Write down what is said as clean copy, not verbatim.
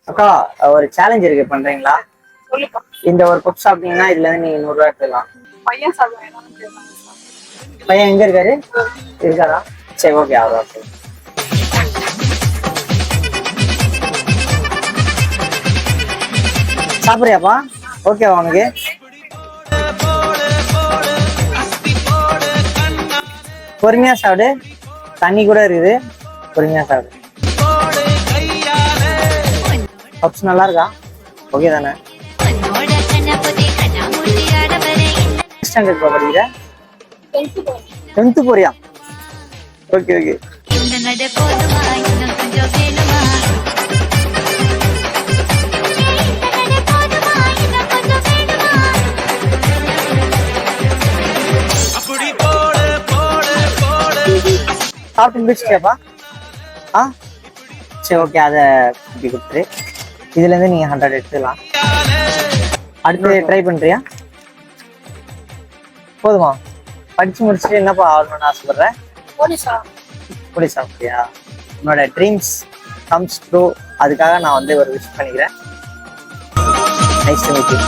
அக்கா, ஒரு சேலஞ்ச் இருக்கு, பண்றீங்களா? சொல்லுப்பா. இந்த ஒரு கப் சாப்பிட்டீங்கன்னா இதுல இருந்து நீங்க 100 ரூபாய் எடுத்துக்கலாம். பையன் சாப்பிடுவேன். பையன் எங்க இருக்காரு? இருக்காரா? சரி, ஓகே, அவர் ஓகே. சாப்பிடுறியாப்பா? ஓகேவா உனக்கு? பொறுமையா சாப்பிடு, தண்ணி கூட இருக்குது, பொறுமையா சாப்பிடு. பப்ஸ் நல்லா இருக்கா? ஓகே தானே? ஸ்டாண்டர்ட் படிக்கிற? 10th போறியா? Okay okay. சாப்பிட்டு முடிச்சிட்டியாப்பா? சரி, ஓகே, அதை இப்படி கொடுத்துரு. இதுல இருந்து நீங்க 100 எடுத்துக்கலாம். அடுத்து ட்ரை பண்றியா? போதுமா? படிச்சு முடிச்சுட்டு என்னப்பா ஆகணும்னு ஆசைப்படுற? போலீஸ் ஆகலையா? உன்னோட ட்ரீம்ஸ் கம்ஸ் ட்ரூ. அதுக்காக நான் ஒரு விஷ் பண்ணிக்கிறேன். Nice to meet you.